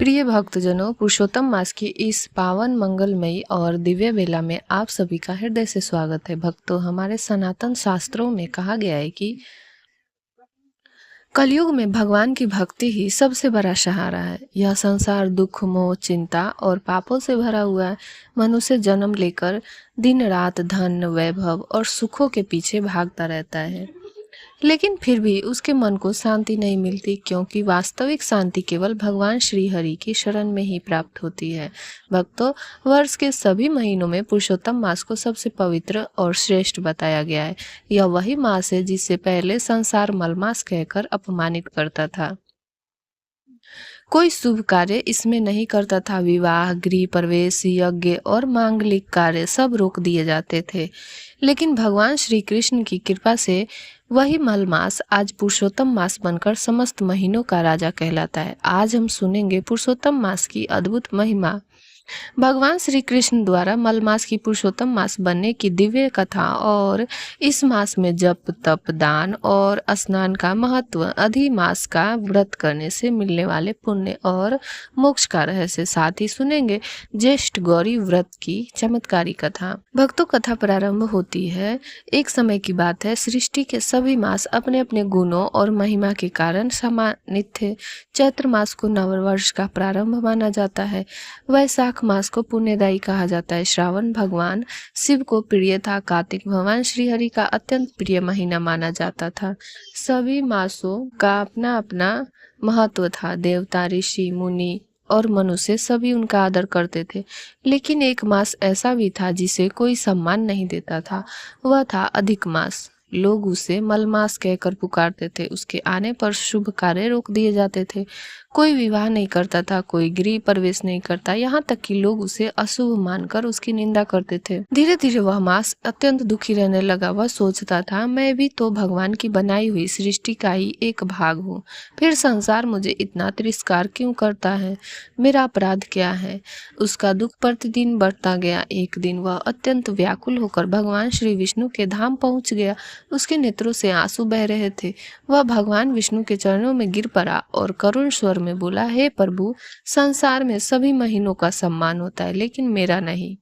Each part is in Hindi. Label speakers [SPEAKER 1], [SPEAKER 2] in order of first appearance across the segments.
[SPEAKER 1] प्रिय भक्तजनों, पुरुषोत्तम मास की इस पावन मंगलमयी और दिव्य बेला में आप सभी का हृदय से स्वागत है। भक्तों, हमारे सनातन शास्त्रों में कहा गया है कि कलयुग में भगवान की भक्ति ही सबसे बड़ा सहारा है। यह संसार दुख, मोह, चिंता और पापों से भरा हुआ है। मनुष्य जन्म लेकर दिन रात धन, वैभव और सुखों के पीछे भागता रहता है, लेकिन फिर भी उसके मन को शांति नहीं मिलती, क्योंकि वास्तविक शांति केवल भगवान श्री हरि की शरण में ही प्राप्त होती है। भक्तों, वर्ष के सभी महीनों में पुरुषोत्तम मास को सबसे पवित्र और श्रेष्ठ बताया गया है। यह वही मास है जिसे पहले संसार मलमास कहकर अपमानित करता था। कोई शुभ कार्य इसमें नहीं करता था। विवाह, गृह प्रवेश, यज्ञ और मांगलिक कार्य सब रोक दिए जाते थे। लेकिन भगवान श्री कृष्ण की कृपा से वही मलमास आज पुरुषोत्तम मास बनकर समस्त महीनों का राजा कहलाता है। आज हम सुनेंगे पुरुषोत्तम मास की अद्भुत महिमा, भगवान श्री कृष्ण द्वारा मलमास की पुरुषोत्तम मास बनने की दिव्य कथा और इस मास में जप, तप, दान और स्नान का महत्व, अधिमास का व्रत करने से मिलने वाले पुण्य और मोक्ष का रहस्य। साथ ही सुनेंगे ज्येष्ठ गौरी व्रत की चमत्कारी कथा। भक्तों, कथा प्रारंभ होती है। एक समय की बात है, सृष्टि के सभी मास अपने अपने गुणों और महिमा के कारण सम्मानित थे। चैत्र मास को नववर्ष का प्रारंभ माना जाता है। वैशाख मास को पुण्यदायी कहा जाता है। श्रावण भगवान शिव को प्रिय था। कार्तिक भगवान श्री हरि का अत्यंत प्रिय महीना माना जाता था। सभी मासों का अपना अपना महत्व था। देवता, ऋषि, मुनि और मनुष्य सभी उनका आदर करते थे। लेकिन एक मास ऐसा भी था जिसे कोई सम्मान नहीं देता था। वह था अधिक मास। लोग उसे मलमास कहकर पुकारते थे। उसके आने पर शुभ कार्य रोक दिए जाते थे। कोई विवाह नहीं करता था, कोई गृह प्रवेश नहीं करता, यहाँ तक कि लोग उसे अशुभ मानकर उसकी निंदा करते थे। धीरे धीरे वह मास अत्यंत दुखी रहने लगा। वह सोचता था, मैं भी तो भगवान की बनाई हुई सृष्टि का ही एक भाग हूँ, फिर संसार मुझे इतना तिरस्कार क्यों करता है? मेरा अपराध क्या है? उसका दुख प्रतिदिन बढ़ता गया। एक दिन वह अत्यंत व्याकुल होकर भगवान श्री विष्णु के धाम पहुंच गया। उसके नेत्रों से आंसू बह रहे थे। वह भगवान विष्णु के चरणों में गिर पड़ा और करुण स्वर में बोला, हे प्रभु, संसार में सभी महीनों का सम्मान होता है, लेकिन मेरा नहीं।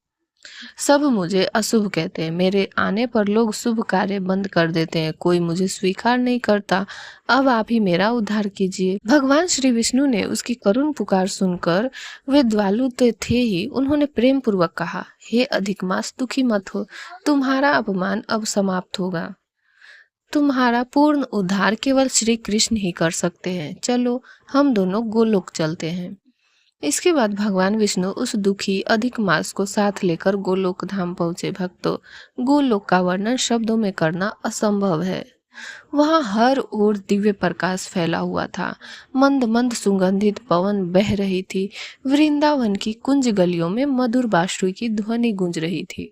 [SPEAKER 1] सब मुझे अशुभ कहते हैं। मेरे आने पर लोग शुभ कार्य बंद कर देते हैं। कोई मुझे स्वीकार नहीं करता। अब आप ही मेरा उद्धार कीजिए। भगवान श्री विष्णु ने उसकी करुण पुकार सुनकर, वे दयालु तो थे ही, उन्होंने प्रेम पूर्वक कहा, हे अधिक मास, दुखी मत हो। तुम्हारा अपमान अब समाप्त होगा। तुम्हारा पूर्ण उद्धार केवल श्री कृष्ण ही कर सकते हैं। चलो, हम दोनों गोलोक चलते हैं। इसके बाद भगवान विष्णु उस दुखी अधिक मास को साथ लेकर गोलोक धाम पहुंचे। भक्तों, गोलोक का वर्णन शब्दों में करना असंभव है। वहां हर ओर दिव्य प्रकाश फैला हुआ था। मंद मंद सुगंधित पवन बह रही थी। वृंदावन की कुंज गलियों में मधुर बांसुरी की ध्वनि गूंज रही थी।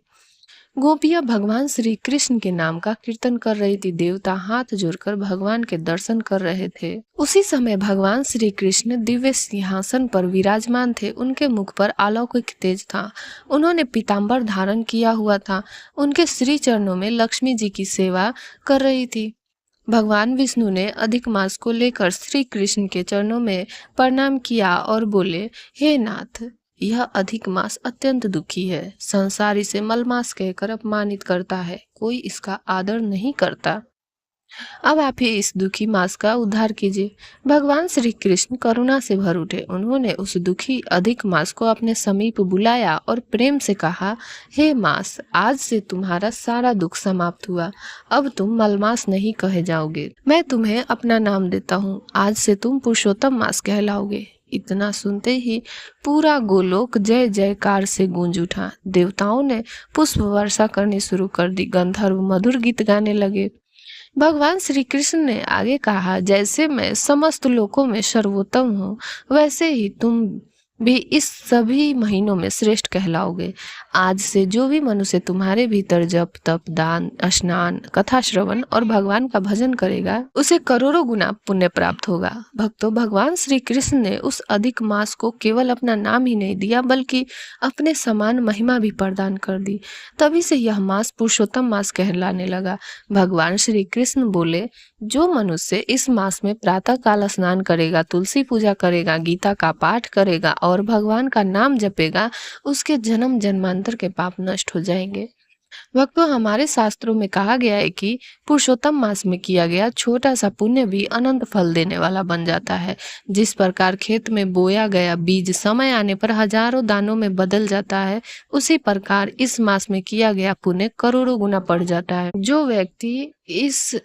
[SPEAKER 1] गोपियां भगवान श्री कृष्ण के नाम का कीर्तन कर रही थी। देवता हाथ जोड़कर भगवान के दर्शन कर रहे थे। उसी समय भगवान श्री कृष्ण दिव्य सिंहासन पर विराजमान थे। उनके मुख पर अलौकिक तेज था। उन्होंने पीताम्बर धारण किया हुआ था। उनके श्री चरणों में लक्ष्मी जी की सेवा कर रही थी। भगवान विष्णु ने अधिक मास को लेकर श्री कृष्ण के चरणों में प्रणाम किया और बोले, हे नाथ, यह अधिक मास अत्यंत दुखी है। संसार इसे मलमास कहकर अपमानित करता है। कोई इसका आदर नहीं करता। अब आप ही इस दुखी मास का उद्धार कीजिए। भगवान श्री कृष्ण करुणा से भर उठे। उन्होंने उस दुखी अधिक मास को अपने समीप बुलाया और प्रेम से कहा, हे मास, आज से तुम्हारा सारा दुख समाप्त हुआ। अब तुम मलमास नहीं कहे जाओगे। मैं तुम्हें अपना नाम देता हूँ। आज से तुम पुरुषोत्तम मास कहलाओगे। इतना सुनते ही पूरा गोलोक जय जयकार से गूंज उठा। देवताओं ने पुष्प वर्षा करनी शुरू कर दी। गंधर्व मधुर गीत गाने लगे। भगवान श्री कृष्ण ने आगे कहा, जैसे मैं समस्त लोकों में सर्वोत्तम हूँ, वैसे ही तुम भी इस सभी महीनों में श्रेष्ठ कहलाओगे। आज से जो भी मनुष्य तुम्हारे भीतर जप तप दान स्नान कथा श्रवण और भगवान का भजन करेगा उसे करोड़ों गुना पुण्य प्राप्त होगा। भक्तों, भगवान श्री कृष्ण ने उस अधिक मास को केवल अपना नाम ही नहीं दिया बल्कि अपने समान महिमा भी प्रदान कर दी। तभी से यह मास पुरुषोत्तम मास कहलाने लगा। भगवान श्री कृष्ण बोले, जो मनुष्य इस मास में प्रातः काल स्नान करेगा, तुलसी पूजा करेगा, गीता का पाठ करेगा और भगवान का नाम जपेगा, उसके जन्म जन्मांतर के पाप नष्ट हो जाएंगे। भक्तों, हमारे शास्त्रों में कहा गया है कि पुरुषोत्तम मास में किया गया छोटा सा पुण्य भी अनंत फल देने वाला बन जाता है। जिस प्रकार खेत में बोया गया बीज समय आने पर हजारों दानों में बदल जाता है, उसी प्रकार इस मास में किया गया पुण्य करोड़ों गुना बढ़ जाता है। जो व्यक्ति इस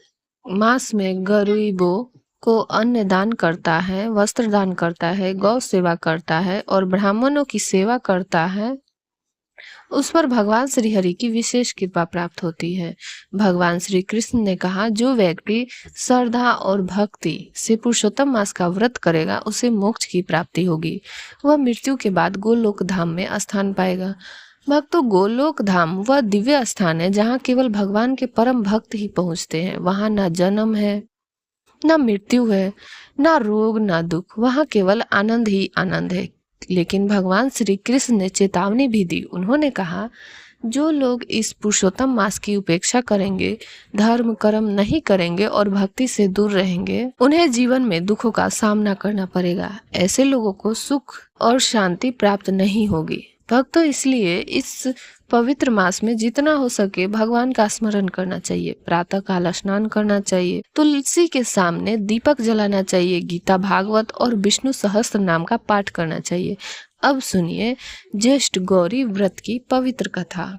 [SPEAKER 1] मास में गरीबों को अन्न दान करता है, वस्त्र दान करता है, गौ सेवा करता है और ब्राह्मणों की सेवा करता है, उस पर भगवान श्री हरि की विशेष कृपा प्राप्त होती है। भगवान श्री कृष्ण ने कहा, जो व्यक्ति श्रद्धा और भक्ति से पुरुषोत्तम मास का व्रत करेगा उसे मोक्ष की प्राप्ति होगी। वह मृत्यु के बाद गोलोक धाम में स्थान पाएगा। भक्तों, गोलोक धाम वह दिव्य स्थान है जहाँ केवल भगवान के परम भक्त ही पहुँचते हैं। वहाँ न जन्म है, न मृत्यु है, न रोग, न दुख। वहाँ केवल आनंद ही आनंद है। लेकिन भगवान श्री कृष्ण ने चेतावनी भी दी। उन्होंने कहा, जो लोग इस पुरुषोत्तम मास की उपेक्षा करेंगे, धर्म कर्म नहीं करेंगे और भक्ति से दूर रहेंगे, उन्हें जीवन में दुखों का सामना करना पड़ेगा। ऐसे लोगों को सुख और शांति प्राप्त नहीं होगी। भक्तों, इसलिए इस पवित्र मास में जितना हो सके भगवान का स्मरण करना चाहिए, प्रातः काल स्नान करना चाहिए, तुलसी के सामने दीपक जलाना चाहिए, गीता भागवत और विष्णु सहस्त्र नाम का पाठ करना चाहिए। अब सुनिए ज्येष्ठ गौरी व्रत की पवित्र कथा।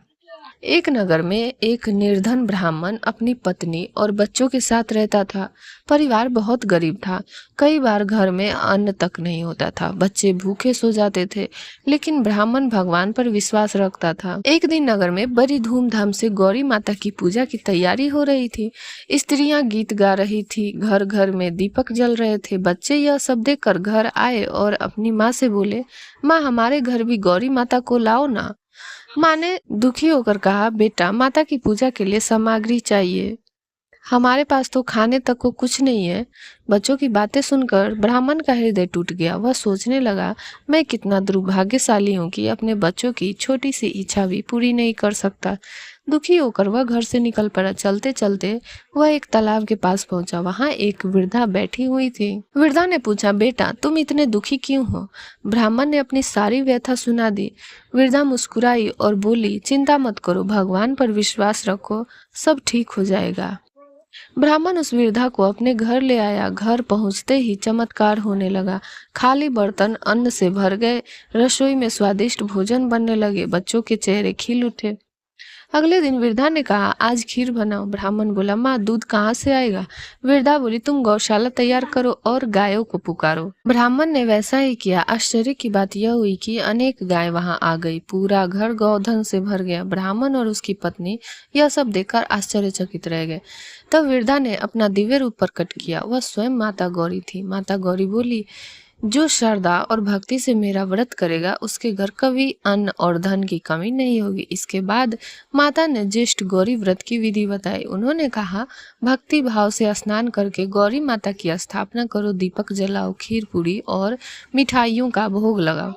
[SPEAKER 1] एक नगर में एक निर्धन ब्राह्मण अपनी पत्नी और बच्चों के साथ रहता था। परिवार बहुत गरीब था। कई बार घर में अन्न तक नहीं होता था। बच्चे भूखे सो जाते थे, लेकिन ब्राह्मण भगवान पर विश्वास रखता था। एक दिन नगर में बड़ी धूमधाम से गौरी माता की पूजा की तैयारी हो रही थी। स्त्रियां गीत गा रही थी, घर घर में दीपक जल रहे थे। बच्चे यह सब देखकर घर आए और अपनी माँ से बोले, माँ, हमारे घर भी गौरी माता को लाओ ना। माँ ने दुखी होकर कहा, बेटा, माता की पूजा के लिए सामग्री चाहिए, हमारे पास तो खाने तक को कुछ नहीं है। बच्चों की बातें सुनकर ब्राह्मण का हृदय टूट गया। वह सोचने लगा, मैं कितना दुर्भाग्यशाली हूँ कि अपने बच्चों की छोटी सी इच्छा भी पूरी नहीं कर सकता। दुखी होकर वह घर से निकल पड़ा। चलते चलते वह एक तालाब के पास पहुंचा। वहां एक वृद्धा बैठी हुई थी। वृद्धा ने पूछा, बेटा, तुम इतने दुखी क्यों हो? ब्राह्मण ने अपनी सारी व्यथा सुना दी। वृद्धा मुस्कुराई और बोली, चिंता मत करो, भगवान पर विश्वास रखो, सब ठीक हो जाएगा। ब्राह्मण उस वृद्धा को अपने घर ले आया। घर पहुंचते ही चमत्कार होने लगा। खाली बर्तन अन्न से भर गए। रसोई में स्वादिष्ट भोजन बनने लगे। बच्चों के चेहरे खिल उठे। अगले दिन वृद्धा ने कहा, आज खीर बनाओ। ब्राह्मण बोला, माँ, दूध कहाँ से आएगा? वृद्धा बोली, तुम गौशाला तैयार करो और गायों को पुकारो। ब्राह्मण ने वैसा ही किया। आश्चर्य की बात यह हुई कि अनेक गाय वहां आ गई। पूरा घर गौधन से भर गया। ब्राह्मण और उसकी पत्नी यह सब देखकर आश्चर्यचकित रह गए। तब वृद्धा ने अपना दिव्य रूप प्रकट किया। वह स्वयं माता गौरी थी। माता गौरी बोली, जो श्रद्धा और भक्ति से मेरा व्रत करेगा उसके घर कभी अन्न और धन की कमी नहीं होगी। इसके बाद माता ने ज्येष्ठ गौरी व्रत की विधि बताई। उन्होंने कहा, भक्ति भाव से स्नान करके गौरी माता की स्थापना करो, दीपक जलाओ, खीर पूरी और मिठाइयों का भोग लगाओ,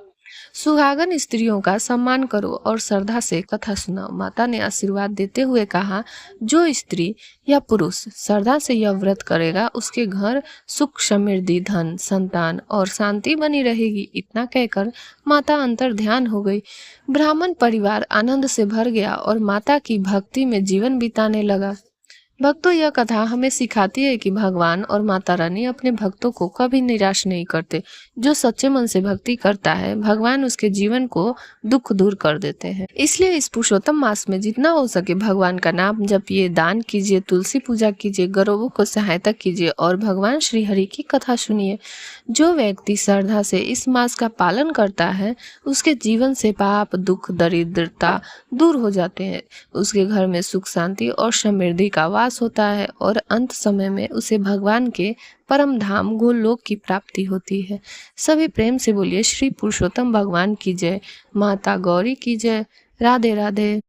[SPEAKER 1] सुहागन स्त्रियों का सम्मान करो और श्रद्धा से कथा सुनाओ। माता ने आशीर्वाद देते हुए कहा, जो स्त्री या पुरुष श्रद्धा से यह व्रत करेगा उसके घर सुख, समृद्धि, धन, संतान और शांति बनी रहेगी। इतना कहकर माता अंतर ध्यान हो गई। ब्राह्मण परिवार आनंद से भर गया और माता की भक्ति में जीवन बिताने लगा। भक्तों, यह कथा हमें सिखाती है कि भगवान और माता रानी अपने भक्तों को कभी निराश नहीं करते। जो सच्चे मन से भक्ति करता है, भगवान उसके जीवन को दुख दूर कर देते हैं। इसलिए इस पुरुषोत्तम मास में जितना हो सके भगवान का नाम जपिए, दान कीजिए, तुलसी पूजा कीजिए, गरीबों को सहायता कीजिए और भगवान श्री हरि की कथा सुनिए। जो व्यक्ति श्रद्धा से इस मास का पालन करता है, उसके जीवन से पाप, दुख, दरिद्रता दूर हो जाते हैं। उसके घर में सुख, शांति और समृद्धि का वास पास होता है और अंत समय में उसे भगवान के परम धाम गोलोक की प्राप्ति होती है। सभी प्रेम से बोलिए श्री पुरुषोत्तम भगवान की जय, माता गौरी की जय। राधे राधे।